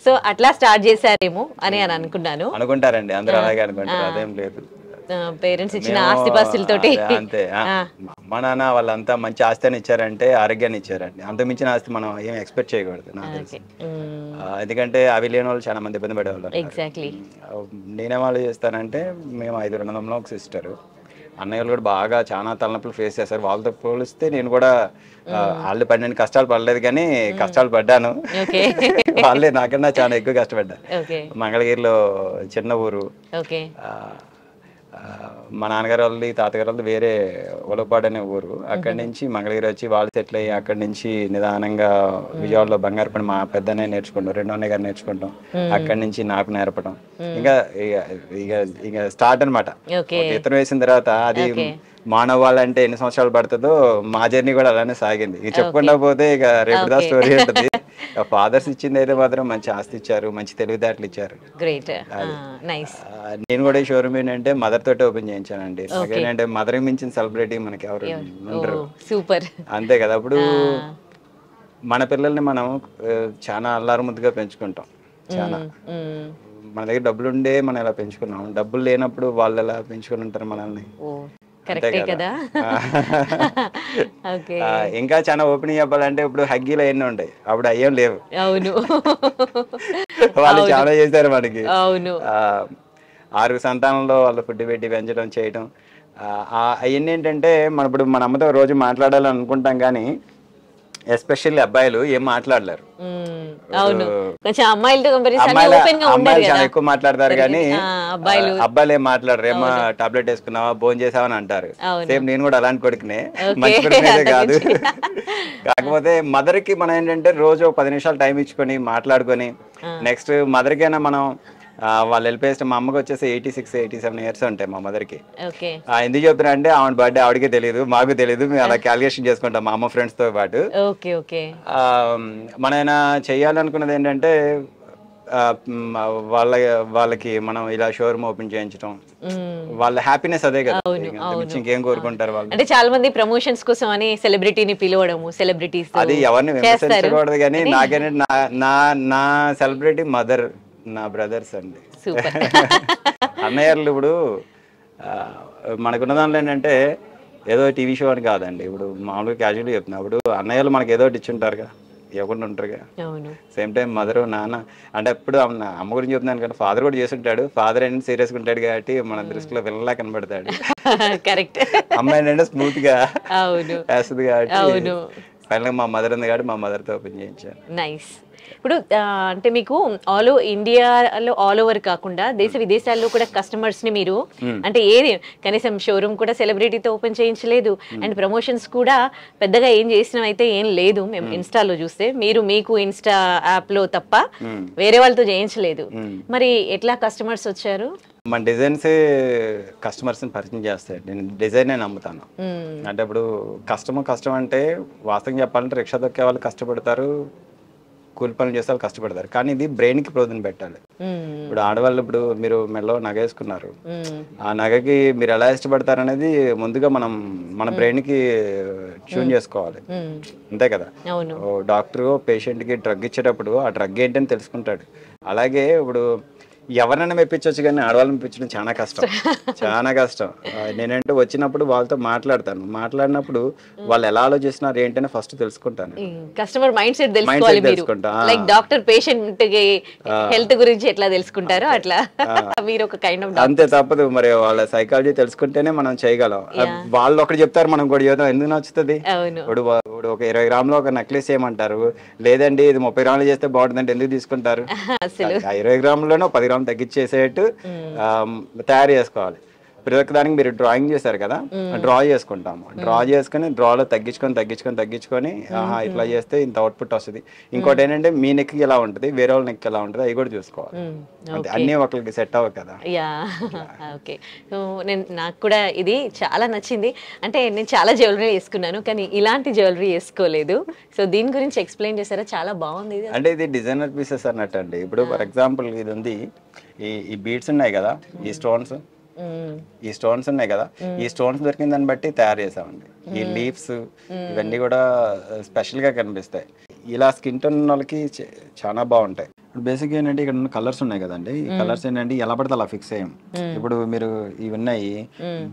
సో అట్లా స్టార్ట్ చేశారేమో అని అనుకున్నాను. అనుకుంటారండి, అందరూ అలాగే అనుకుంటారు, అదేం లేదు. పేరెంట్స్ ఇచ్చిన ఆస్తిపాస్తులతోటి అంతే. మా నాన్న వాళ్ళంతా మంచి ఆస్తిని ఇచ్చారంటే ఆరోగ్యాన్ని ఇచ్చారండి, అంత మించిన ఆస్తి మనం ఏం ఎక్స్పెక్ట్ చేయకూడదు నాకు తెలిసి. ఎందుకంటే అవి లేని వాళ్ళు చాలా మంది ఇబ్బంది పడేవాళ్ళు. ఎగ్జాక్ట్లీ. నేనే వాళ్ళు చేస్తానంటే మేము 5 ఉన్నదంలో ఒక సిస్టరు, అన్నయ్యలు కూడా బాగా చాలా తలనొప్పులు ఫేస్ చేశారు. వాళ్ళతో పోలిస్తే నేను కూడా వాళ్ళు పడిన కష్టాలు పడలేదు కానీ కష్టాలు పడ్డాను, వాళ్ళే నాకన్నా చాలా ఎక్కువ కష్టపడ్డా. మంగళగిరిలో చిన్న ఊరు, మా నాన్నగారు వాళ్ళది తాతగారు వాళ్ళది వేరే ఒలపాడు అనే ఊరు, అక్కడి నుంచి మంగళగిరి వచ్చి వాళ్ళు సెటిల్ అయ్యి అక్కడి నుంచి నిదానంగా విజయవాడలో బంగారు పని మా పెద్దనే నేర్చుకుంటాం, రెండో అన్నయ్య గారు నేర్చుకుంటాం, అక్కడి నుంచి నాకు నేర్పడం, ఇంకా ఇక స్టార్ట్ అనమాట. ఇతను వేసిన తర్వాత అది మానవాళ్ళంటే ఎన్ని సంవత్సరాలు పడుతుందో మా జర్నీ కూడా అలానే సాగింది. ఇక చెప్పుకుండా పోతే ఇక రేపు దా స్టోరీ ఉంటుంది. ఫాదర్స్ ఇచ్చింది అయితే మాత్రం మంచి ఆస్తి ఇచ్చారు, మంచి తెలివితేటలు ఇచ్చారు. నేను కూడా ఈ షోరూమ్ ఏంటంటే మదర్ తోటి ఓపెన్ చేయించానండి. ఏంటంటే మదర్ మించిన సెలబ్రిటీ మనకి ఎవరు ఉండరు. సూపర్, అంతే కదా. అప్పుడు మన పిల్లల్ని మనం చాలా అల్లారు ముద్దుగా పెంచుకుంటాం, చాలా మన దగ్గర డబ్బులు ఉండే మనం ఎలా పెంచుకున్నాం, డబ్బులు లేనప్పుడు వాళ్ళు ఎలా పెంచుకుని ఉంటారు మనల్ని. ఇంకా చాలా ఓపెనింగ్ చెప్పాలంటే ఇప్పుడు హగ్గీలో ఎన్ని ఉంటాయి, అప్పుడు అయ్యేం లేవు. వాళ్ళు చాలా చేశారు మనకి. 6 సంతానంలో వాళ్ళు ఫుడ్ పెట్టి పెంచడం చేయడం అవన్నీ ఏంటంటే ఇప్పుడు మన అమ్మతో రోజు మాట్లాడాలని అనుకుంటాం కానీ ఎస్పెషల్లీ అబ్బాయిలు ఏం మాట్లాడలేరు. అమ్మాయిలు చాలా ఎక్కువ మాట్లాడతారు కానీ అబ్బాయిలు ఏం మాట్లాడరు. ఏమో టాబ్లెట్ వేసుకున్నావా, భోజనం చేసావా అని అంటారు. సేమ్ నేను కూడా అలాంటి కొడుకునే, మంచి కొడుకునే కాదు. కాకపోతే మదర్ కి మనం ఏంటంటే రోజు 10 నిమిషాలు టైం ఇచ్చుకొని మాట్లాడుకొని నెక్స్ట్ మదర్ కైనా మనం వాళ్ళు వెళ్ళిపోయేస్తే, మా అమ్మకి వచ్చేసి 86, 87 ఇయర్స్ ఉంటాయి మా మదర్కి. ఎందుకు చెప్తున్నా అంటే ఆవిడ బర్త్డే ఆవిడకే తెలియదు, మాకు తెలియదు, మేము అలా క్యాలిక్యులేషన్ చేసుకుంటాం మా అమ్మ ఫ్రెండ్స్ తో పాటు. మన చెయ్యాలనుకున్నది ఏంటంటే వాళ్ళకి మనం ఇలా షోరూమ్ ఓపెన్ చేయించడం, వాళ్ళ హ్యాపీనెస్ అదే కదా, ఇంకేం కోరుకుంటారు వాళ్ళు. అంటే చాలా మంది ప్రమోషన్స్ కోసం అని సెలబ్రిటీని పిలవడము, సెలబ్రిటీస్ అది ఎవరిని విమర్శించకూడదు కానీ నాకేంటంటే నా సెలబ్రిటీ మదర్, నా బ్రదర్స్ అండి. అన్నయ్యలు ఇప్పుడు మనకున్న దాంట్లో ఏంటంటే ఏదో టీవీ షో అని కాదండి, ఇప్పుడు మామూలుగా క్యాజువల్గా చెప్తున్నా, ఇప్పుడు అన్నయ్యలు మనకి ఏదో ఒకటి ఇచ్చుంటారు కదా, ఇవ్వకుండా ఉంటారుగా. సేమ్ టైం మదర్, నాన్న అంటే ఎప్పుడు అమ్మ గురించి చెప్తున్నాను కానీ ఫాదర్ కూడా చేస్తుంటాడు. ఫాదర్ ఏంటంటే సీరియస్గా ఉంటాడు కాబట్టి మన దృష్టిలో పిల్లలా కనబడతాడు. అమ్మ ఏంటంటే స్మూత్ గా వేస్తుంది కాబట్టి ఫైనల్ గా మా మదర్ ఉంది కాబట్టి మా మదర్ తో ఓపెన్ చేయించాను. నైస్. ఇప్పుడు అంటే మీకు ఇండియాలో ఆల్ ఓవర్ కాకుండా దేశ విదేశాల్లో కూడా కస్టమర్స్ ని మీరు అంటే ఏది కనీసం షోరూమ్ కూడా సెలబ్రిటీతో ఓపెన్ చేయించలేదు అండ్ ప్రమోషన్స్ కూడా పెద్దగా ఏం చేసిన అయితే ఏం లేదు మేము ఇన్స్టాలో చూస్తే మీరు మీకు ఇన్స్టా యాప్ లో తప్ప వేరే వాళ్ళతో చేయించలేదు మరి ఎట్లా కస్టమర్స్ వచ్చారు మన డిజైన్స్ కస్టమర్స్ని పరిచయం చేస్తాయి నేను డిజైనే నమ్ముతాను అంటే ఇప్పుడు కష్టం అంటే వాస్తవం చెప్పాలంటే రిక్షా దొక్కే వాళ్ళు కష్టపడతారు కూలి పనులు చేస్తే వాళ్ళు కష్టపడతారు కానీ ఇది బ్రెయిన్కి ప్రోజన్ పెట్టాలి ఇప్పుడు ఆడవాళ్ళు ఇప్పుడు మీరు మెడలో నగ వేసుకున్నారు ఆ నగకి మీరు ఎలా ఇష్టపడతారు అనేది ముందుగా మన బ్రెయిన్కి ట్యూన్ చేసుకోవాలి అంతే కదా డాక్టర్ పేషెంట్కి డ్రగ్ ఇచ్చేటప్పుడు ఆ డ్రగ్ ఏంటని తెలుసుకుంటాడు అలాగే ఇప్పుడు ఎవరైనా మెప్పించవచ్చు కానీ ఆడవాళ్ళని మెప్పించడం చాలా కష్టం నేనంటే వచ్చినప్పుడు వాళ్ళతో మాట్లాడినప్పుడు వాళ్ళు ఎలా ఆలోచిస్తున్నారు ఏంటని ఫస్ట్ తెలుసుకుంటాను కస్టమర్ మైండ్ సెట్ తెలుసుకుంటా లైక్ డాక్టర్ పేషెంట్ హెల్త్ గురించి ఎట్లా తెలుసుకుంటారో అట్లా మీరు ఒక కైండ్ ఆఫ్ అంతే తప్పదు మరి వాళ్ళ సైకాలజీ తెలుసుకుంటేనే మనం చేయగలం వాళ్ళు ఒకటి చెప్తారు మనం కూడా చేద్దాం ఎందుకు నచ్చుతుంది ఇప్పుడు ఒక 20 గ్రాములు ఒక నెక్లెస్ చేయమంటారు లేదండి ఇది 30 గ్రాములు చేస్తే బాగుంటుందంటే ఎందుకు తీసుకుంటారు 20 గ్రాముల్లోనే 10 గ్రాములు తగ్గించేసేట్టు తయారు చేసుకోవాలి ప్రతి ఒక్క దానికి మీరు డ్రాయింగ్ చేశారు కదా డ్రా చేసుకుని డ్రాలో తగ్గించుకొని ఇట్లా చేస్తే ఇంత అవుట్పుట్ వస్తుంది ఇంకోటి ఏంటంటే మీ నెక్ ఎలా ఉంటుంది వేరే వాళ్ళ నెక్ ఎలా ఉంటుంది అవి కూడా చూసుకోవాలి అంటే అన్ని ఒకరికి సెట్ అవ్వవు కదా ఓకే సో నాకు కూడా ఇది చాలా నచ్చింది అంటే నేను చాలా జ్యువెలరీ వేసుకున్నాను కానీ ఇలాంటి జ్యువెలరీ వేసుకోలేదు సో దీని గురించి ఎక్స్ప్లెయిన్ చేశారా చాలా బాగుంది అంటే ఇది డిజైనర్ పీసెస్ అన్నట్టు అండి ఇప్పుడు ఫర్ ఎగ్జాంపుల్ ఇది ఉంది ఈ బీడ్స్ ఉన్నాయి కదా ఈ స్టోన్స్ ఉన్నాయి కదా ఈ స్టోన్స్ దొరికిన దాన్ని బట్టి తయారు చేసామండి ఈ లీవ్స్ ఇవన్నీ కూడా స్పెషల్ గా కనిపిస్తాయి ఇలా స్కిన్ టోన్ వాళ్ళకి చాలా బాగుంటాయి బేసిక్ ఏంటంటే ఇక్కడ ఉన్న కలర్స్ ఉన్నాయి కదండి ఈ కలర్స్ ఏంటంటే ఎలా పడితే అలా ఫిక్స్ అయ్యాం ఇప్పుడు మీరు ఇవి ఉన్నాయి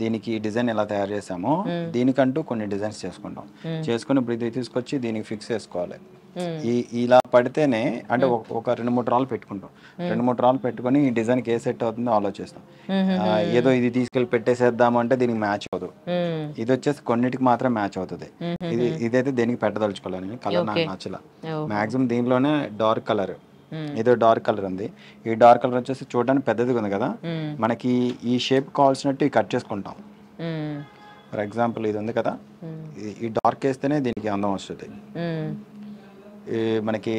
దీనికి డిజైన్ ఎలా తయారు చేసామో దీనికంటూ కొన్ని డిజైన్స్ చేసుకుని ఇప్పుడు ఇది తీసుకొచ్చి దీనికి ఫిక్స్ చేసుకోవాలి ఇలా పడితేనే అంటే ఒక 2-3 రాళ్ళు పెట్టుకుంటాం 2-3 రాళ్ళు పెట్టుకుని ఈ డిజైన్కి ఏ సెట్ అవుతుందో ఆలోచిస్తాం ఏదో ఇది తీసుకెళ్ళి పెట్టేసేద్దాం అంటే దీనికి మ్యాచ్ అవ్వదు ఇది వచ్చేసి కొన్నిటికి మాత్రం మ్యాచ్ అవుతుంది ఇదైతే దేనికి పెట్టదలుచుకోవాలని కలర్ నాకు నచ్చల మాక్సిమం దీనిలోనే డార్క్ కలర్ ఏదో డార్క్ కలర్ ఉంది ఈ డార్క్ కలర్ వచ్చేసి చూడడానికి పెద్దదిగా ఉంది కదా మనకి ఈ షేప్ కావాల్సినట్టు కట్ చేసుకుంటాం ఫర్ ఎగ్జాంపుల్ ఇది ఉంది కదా ఈ డార్క్ వేస్తేనే దీనికి అందం వస్తుంది మనకి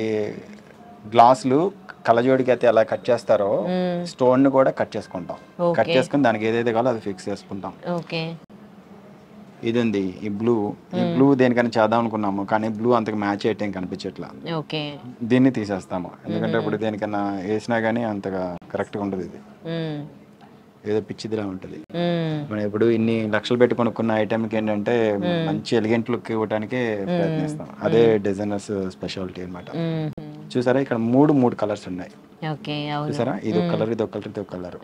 గ్లాసులు కళ్ళజోడికి అయితే ఎలా కట్ చేస్తారో స్టోన్ ని కూడా కట్ చేసుకుంటాం కట్ చేసుకుని దానికి ఏదైతే కావాలో అది ఫిక్స్ చేసుకుంటాం ఇది ఉంది ఈ బ్లూ దేనికైనా చేద్దాం అనుకున్నాము కానీ బ్లూ అంతకు మ్యాచ్ అయ్యేటం కనిపించట్లా దీన్ని తీసేస్తాము ఎందుకంటే ఇప్పుడు దేనికైనా వేసినా గానీ అంతగా కరెక్ట్ గా ఉండదు ఇది ఏదో పిచ్చిదిలా ఉంటది మనం ఎప్పుడు ఇన్ని లక్షలు పెట్టి కొనుక్కున్న ఐటమ్కి ఏంటంటే మంచి ఎలిగెంట్ లుక్ ఇవ్వడానికి ప్రయత్నిస్తాం అదే డిజైనర్స్ స్పెషాలిటీ అన్నమాట చూసారా ఇక్కడ మూడు కలర్స్ ఉన్నాయి చూసారా ఇది ఒక కలర్ ఇది ఒక కలర్ ఇది ఒక కలర్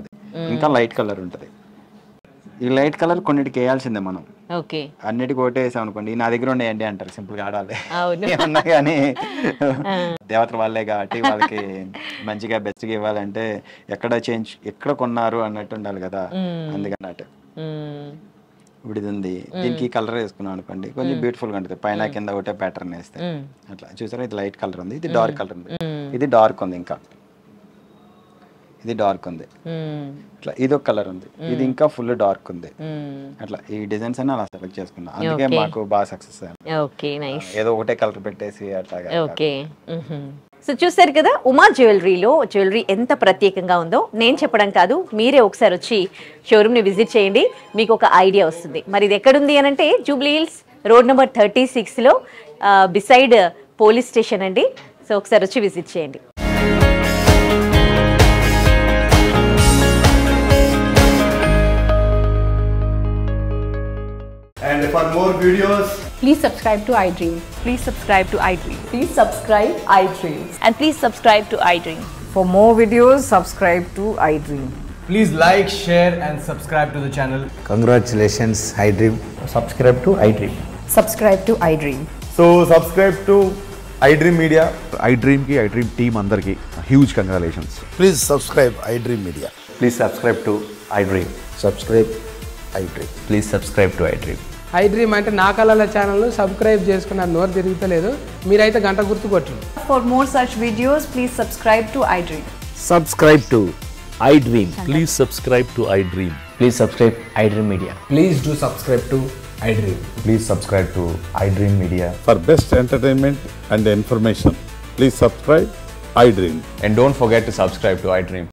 అది ఇంకా లైట్ కలర్ ఉంటది ఈ లైట్ కలర్ కొన్నిటికి వేయాల్సిందే మనం అన్నిటికి ఒకటే వేసాం అనుకోండి నా దగ్గర ఉండేయండి అంటారు సింపుల్ గా ఆడాలి ఏమన్నా కానీ దేవతల వాళ్ళే కాబట్టి వాళ్ళకి మంచిగా బెస్ట్ గా ఇవ్వాలంటే ఎక్కడ కొన్నారు అన్నట్టు ఉండాలి కదా అందుకన్నట్టు ఇప్పుడు ఇది ఉంది దీనికి కలర్ వేసుకున్నాం అనుకోండి కొంచెం బ్యూటిఫుల్ గా ఉంటుంది పైన కింద ఒకటే ప్యాటర్న్ వేస్తే అట్లా చూసారా ఇది లైట్ కలర్ ఉంది ఇది డార్క్ కలర్ ఉంది ఇది డార్క్ ఉంది ఇంకా ఇది డార్క్ ఉంది అట్లా ఇది ఒక కలర్ ఉంది ఇది ఇంకా ఫుల్ డార్క్ ఉంది అట్లా ఈ డిజైన్స్ అన్ని అలా సెలెక్ట్ చేసుకున్నా అందుకే మాకు బాగా సక్సెస్ అయ్యాను ఏదో ఒకటే కలర్ పెట్టేసి అట్లాగా సో చూసారు కదా ఉమా జ్యువెలరీలో జ్యువెలరీ ఎంత ప్రత్యేకంగా ఉందో నేను చెప్పడం కాదు మీరే ఒకసారి వచ్చి షోరూమ్ని విజిట్ చేయండి మీకు ఒక ఐడియా వస్తుంది మరి ఇది ఎక్కడుంది అని అంటే జూబ్లీ హిల్స్ రోడ్ నెంబర్ 36లో బిసైడ్ పోలీస్ స్టేషన్ అండి సో ఒకసారి వచ్చి విజిట్ చేయండి And for more videos, please subscribe to iDream. Please subscribe to iDream. Please subscribe iDream. And please subscribe to iDream. For more videos, subscribe to iDream. please like, share and subscribe to the channel. Congratulations, iDream. Subscribe to iDream. Subscribe to iDream. So subscribe to iDream Media. iDream ki iDream team andarki huge congratulations. Please subscribe iDream Media. Please subscribe to iDream. Subscribe iDream. Please subscribe to iDream. I dream అంటే నా కళల ఛానల్ను subscribe చేసుకున్న నోరు తిరుగుతలేదు. మీరైతే గంట గుర్తు కొట్టండి. For more such videos, please subscribe to iDream. Subscribe to iDream. Please subscribe to iDream. Please subscribe iDream Media. Please do subscribe to iDream. Please subscribe to iDream Media. For best entertainment and information, please subscribe iDream. And don't forget to subscribe to iDream.